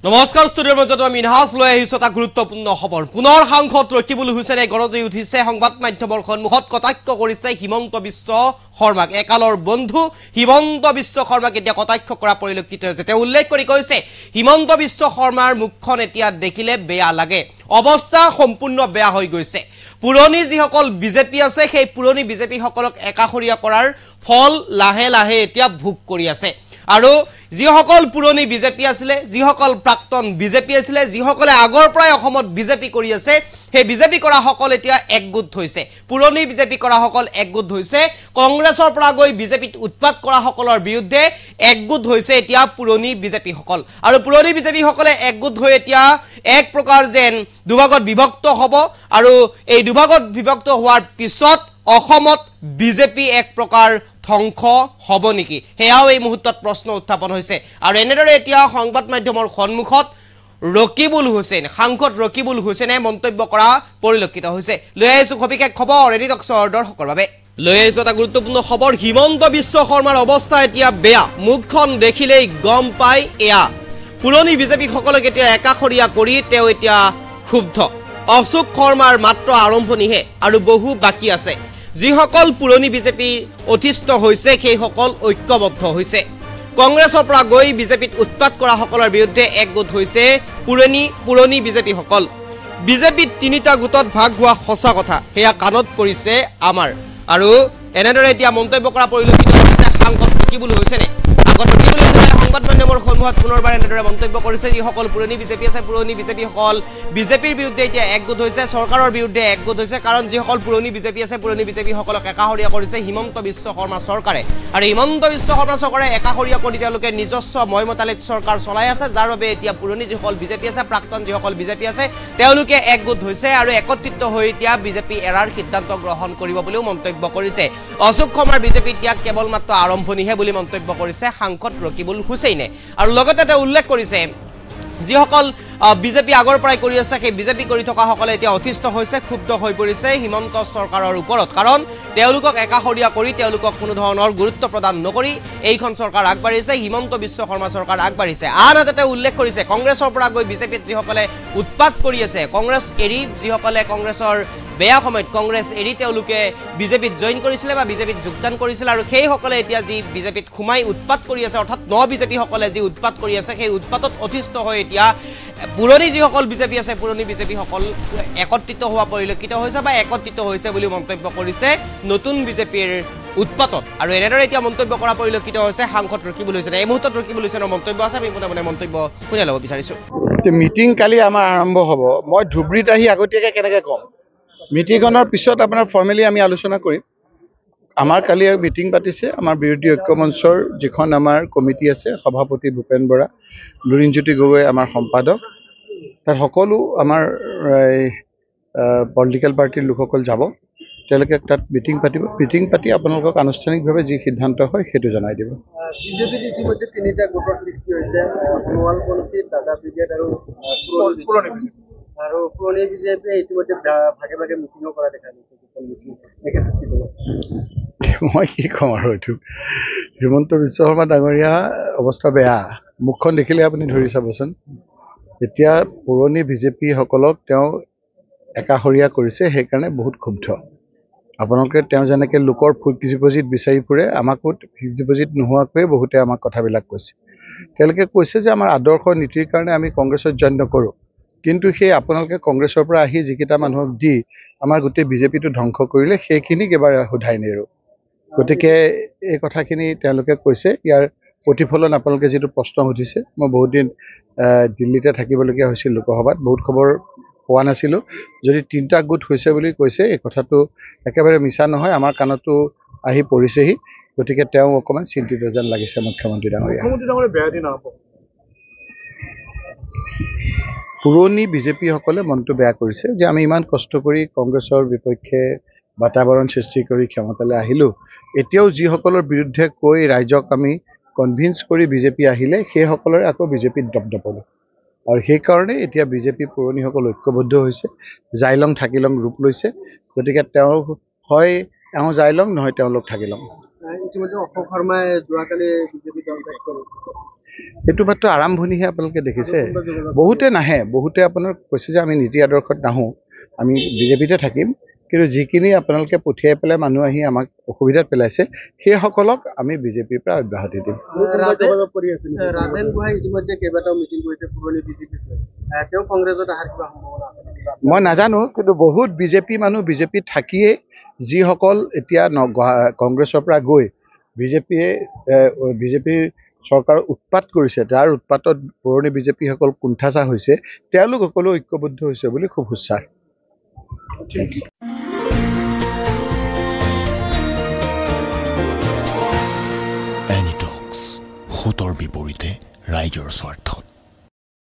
নমস্কাৰ ষ্টুডিঅ'ৰ মাজত আমি ইনহাস লৈ আহিছো এটা গুৰুত্বপূৰ্ণ খবৰ পুনৰ সাংসদ ৰকিবুল হুছেইনে গৰজি উঠিছে সংবাদ মাধ্যমৰ সন্মুখত কটাক্ষ কৰিছে হিমন্ত বিশ্ব শৰ্মাক একালৰ বন্ধু হিমন্ত বিশ্ব শৰ্মাক এতিয়া কটাক্ষ কৰা পৰিলক্ষিত হৈছে তেওঁ উল্লেখ কৰি কৈছে হিমন্ত বিশ্ব শৰ্মাৰ মুখখন এতিয়া দেখিলে বেয়া লাগে অৱস্থা সম্পূৰ্ণ বেয়া হৈ গৈছে পুৰণি যিসকল বিজেপি আছে সেই পুৰণি বিজেপি সকলক একাখৰীয়া কৰাৰ ফল লাহে লাহে এতিয়া ভোগ কৰি আছে আৰু যিসকল পুৰণি বিজেপি আছিল যিসকল প্ৰাক্তন বিজেপি আছিল যিসকলে আগৰ পৰাই অসমত বিজেপি কৰি আছে সেই বিজেপি কৰা সকল এতিয়া একগোট হৈছে পুৰণি বিজেপি কৰা সকল একগোট হৈছে কংগ্ৰেছৰ পৰা গৈ বিজেপিত উৎপাত কৰা সকলৰ বিৰুদ্ধে একগোট হৈছে এতিয়া পুৰণি বিজেপি সকল আৰু পুৰণি বিজেপি সকলে একগোট হৈ এতিয়া এক প্ৰকাৰ যেন দুভাগত বিভক্ত হ'ব আৰু এই দুভাগত বিভক্ত হোৱাৰ পিছত অসমত বিজেপি এক প্ৰকাৰ ধ্বংস হ'ব নেকি হেয়াও এই মুহূৰ্তত প্ৰশ্ন উত্থাপন হৈছে আৰু এনেদৰে এতিয়া সংবাদ মাধ্যমৰ সন্মুখত ৰকিবুল হুছেইন সাংসদ ৰকিবুল হুছেইনে মন্তব্য কৰা পৰিলক্ষিত হৈছে লৈ আহিছো খবিকে খবৰ এডি টক্সৰ দৰ্শকৰ বাবে লৈ আহিছো এটা গুৰুত্বপূৰ্ণ খবৰ হিমন্ত বিশ্ব শৰ্মাৰ অৱস্থা এতিয়া বেয়া মুখখন দেখিলেই গম পায় এয়া পুৰণি বিজেপি সকলক এতিয়া একাখৰীয়া কৰি তেওঁ এতিয়া ক্ষুব্ধ অশোক শৰ্মাৰ মাত্ৰ আৰম্ভণিহে আৰু বহু বাকি আছে যিসকল পুৰণি বিজেপি অধিষ্ঠ হৈছে সেই সকল ঐক্যবদ্ধ হৈছে কংগ্ৰেছৰ পৰা গৈ বিজেপিত উৎপাত কৰা সকলৰ বিৰুদ্ধে একগোট হৈছে পুৰণি বিজেপি সকল বিজেপিত তিনিটা গোটত ভাগ হোৱা সঁচা কথা হেয়া কাণত পৰিছে আমাৰ আৰু এনেদৰে এতিয়া মন্তব্য কৰা পৰিলক্ষিত হৈছে সাংসদ ৰকিবুল হুছেইনে আগত ৰকিবুল হুছেইনে সংবাদ মাধ্যমৰ সন্মুখত পুনৰবাৰ এনেদৰে মন্তব্য কৰিছে যিসকল পুৰণি বিজেপি আছে পুৰণি বিজেপি সকল বিজেপিৰ বিৰুদ্ধে এতিয়া একগোট হৈছে চৰকাৰৰ বিৰুদ্ধে একগোট হৈছে কাৰণ যিসকল পুৰণি বিজেপি আছে পুৰণি বিজেপি সকলক একাখৰীয়া কৰিছে হিমন্ত বিশ্ব শৰ্মা চৰকাৰে আৰু হিমন্ত বিশ্ব শৰ্মা চৰকাৰে একাখৰীয়া কৰি তেওঁলোকে নিজস্ব ময়মতালিত চৰকাৰ চলাই আছে যাৰ বাবে এতিয়া পুৰণি যিসকল বিজেপি আছে প্ৰাক্তন যিসকল বিজেপি আছে তেওঁলোকে একগোট হৈছে আৰু একত্ৰিত হৈ এতিয়া বিজেপি এৰাৰ সিদ্ধান্ত গ্ৰহণ কৰিব বুলিও মন্তব্য কৰিছে অশোক শৰ্মাৰ বিজেপি ত্যাগ কেৱল মাত্ৰ আৰম্ভণিহে বুলি মন্তব্য কৰিছে সাংসদ ৰকিবুল হুছেইনে আৰু লগতে তেওঁ উল্লেখ কৰিছে যিসকল বিজেপি আগৰ পৰাই কৰি আছে সেই বিজেপি কৰি থকা সকলে এতিয়া অধিষ্ঠ হৈছে ক্ষুব্ধ হৈ পৰিছে হিমন্ত চৰকাৰৰ ওপৰত কাৰণ তেওঁলোকক একাখৰীয়া কৰি তেওঁলোকক কোনো ধৰণৰ গুৰুত্ব প্ৰদান নকৰি এইখন চৰকাৰ আগবাঢ়িছে হিমন্ত বিশ্ব শৰ্মা চৰকাৰ আগবাঢ়িছে আনহাতে তেওঁ উল্লেখ কৰিছে কংগ্ৰেছৰ পৰা গৈ বিজেপিত যিসকলে উৎপাত কৰি আছে কংগ্ৰেছ এৰি যিসকলে কংগ্ৰেছৰ বেয়া সময়ত কংগ্ৰেছ এৰি তেওঁলোকে বিজেপিত জইন কৰিছিলে বা বিজেপিত যোগদান কৰিছিল আৰু সেই সকলে এতিয়া যি বিজেপিত খুমাই উৎপাত কৰি আছে অৰ্থাৎ বিজেপি সকলে যি উৎপাত কৰি আছে সেই উৎপাতত অধিষ্ঠ হৈ এতিয়া পুৰণি যিসকল বিজেপি আছে পুৰণি বিজেপি সকল একত্ৰিত হোৱা পৰিলক্ষিত হৈছে বা একত্ৰিত হৈছে বুলি মন্তব্য কৰিছে নতুন বিজেপিৰ উৎপাতত আৰু এনেদৰে এতিয়া মন্তব্য কৰা পৰিলক্ষিত হৈছে সাংসদ ৰকিবুল হুছেইনে এই মুহূৰ্তত ৰকিবুল হুছেইনৰ মন্তব্য আছে আমি মনে মন্তব্য শুনি ল'ব বিচাৰিছো মিটিং কালি আমাৰ আৰম্ভ হ'ব মই ধুবুৰীত আহি আগতীয়াকৈ কেনেকৈ ক'ম মিটিংখনৰ পিছত আপোনাৰ ফৰ্মেলি আমি আলোচনা কৰিম আমাৰ কালি মিটিং পাতিছে আমাৰ বিৰোধী ঐক্য মঞ্চৰ যিখন আমাৰ কমিটি আছে সভাপতি ভূপেন বৰা লুৰিণজ্যোতি গগৈ আমাৰ সম্পাদক তাত সকলো আমাৰ পলিটিকেল পাৰ্টিৰ লোকসকল যাব তেওঁলোকে তাত মিটিং পাতিব মিটিং পাতি আপোনালোকক আনুষ্ঠানিকভাৱে যি সিদ্ধান্ত হয় সেইটো জনাই দিব বিজেপিত ইতিমধ্যে তিনিটা গোটৰ সৃষ্টি হৈছে সোণোৱালপন্থী দাদা ব্ৰিগেড আৰু পুৰণি বিজেপিয়ে ইতিমধ্যে ভাগে ভাগে মিটিঙো কৰা দেখা গৈছে মই কি ক'ম আৰু এইটো হিমন্ত বিশ্ব শৰ্মা ডাঙৰীয়া অৱস্থা বেয়া মুখখন দেখিলে আপুনি ধৰি চাবচোন এতিয়া পুৰণি বিজেপিসকলক তেওঁ একাষৰীয়া কৰিছে সেইকাৰণে বহুত ক্ষুব্ধ আপোনালোকে তেওঁ যেনেকৈ লোকৰ ফিক্স ডিপজিট বিচাৰি ফুৰে আমাকো ফিক্স ডিপজিট নোহোৱাকৈয়ে বহুতে আমাক কথাবিলাক কৈছে তেওঁলোকে কৈছে যে আমাৰ আদৰ্শ নীতিৰ কাৰণে আমি কংগ্ৰেছত জইন নকৰোঁ কিন্তু সেই আপোনালোকে কংগ্ৰেছৰ পৰা আহি যিকেইটা মানুহক দি আমাৰ গোটেই বিজেপিটো ধ্বংস কৰিলে সেইখিনিক এবাৰ সোধাই নেৰোঁ গতিকে এই কথাখিনি তেওঁলোকে কৈছে ইয়াৰ প্ৰতিফলন আপোনালোকে যিটো প্ৰশ্ন সুধিছে মই বহুত দিন দিল্লীতে থাকিবলগীয়া হৈছিল লোকসভাত বহুত খবৰ পোৱা নাছিলোঁ যদি তিনিটা গোট হৈছে বুলি কৈছে এই কথাটো একেবাৰে মিছা নহয় আমাৰ কাণতো আহি পৰিছেহি গতিকে তেওঁ অকণমান চিন্তিত যেন লাগিছে মুখ্যমন্ত্ৰী ডাঙৰীয়া বেয়া দিন নহ'ব পুৰণি বিজেপিসকলে মনটো বেয়া কৰিছে যে আমি ইমান কষ্ট কৰি কংগ্ৰেছৰ বিপক্ষে বাতাবৰণ সৃষ্টি কৰি ক্ষমতালৈ আহিলোঁ এতিয়াও যিসকলৰ বিৰুদ্ধে কৈ ৰাইজক আমি কনভিন্স কৰি বিজেপি আহিলে সেইসকলৰে আকৌ বিজেপিত দপদপলোঁ আৰু সেইকাৰণে এতিয়া বিজেপি পুৰণিসকল ঐক্যবদ্ধ হৈছে জাইলং থাকিলং ৰূপ লৈছে গতিকে তেওঁ হয় এওঁ জাইলং নহয় তেওঁলোক থাকিলং ইতিমধ্যে অশোক শৰ্মাই যোৱাকালি বিজেপি দল ত্যাগ কৰিছে এইটো মাত্ৰ আৰম্ভণিহে আপোনালোকে দেখিছে বহুতে নাহে বহুতে আপোনাৰ কৈছে যে আমি নীতি আদৰ্শত নাহোঁ আমি বিজেপিতে থাকিম কিন্তু যিখিনি আপোনালোকে পঠিয়াই পেলাই মানুহ আহি আমাক অসুবিধাত পেলাইছে সেইসকলক আমি বিজেপিৰ পৰা অব্যাহতি দিম ৰাজেন গোহাঁই ইতিমধ্যে কেইবাটাও মিটিং কৰিছে পুৰণি বিজেপিত তেওঁ কংগ্ৰেছত অহাৰ কিবা সম্ভাৱনা আছে মই নাজানো কিন্তু বহুত বিজেপি মানুহ বিজেপিত থাকিয়ে যিসকল এতিয়া কংগ্ৰেছৰ পৰা গৈ বিজেপিৰ চৰকাৰৰ উৎপাত কৰিছে তাৰ উৎপাতত পুৰণি বিজেপিসকল কুণ্ঠাচা হৈছে তেওঁলোক সকলো ঐক্যবদ্ধ হৈছে বুলি খুব সুচাৰ এনিটক্স, সোঁতৰ বিপৰীতে ৰাইজৰ স্বাৰ্থত।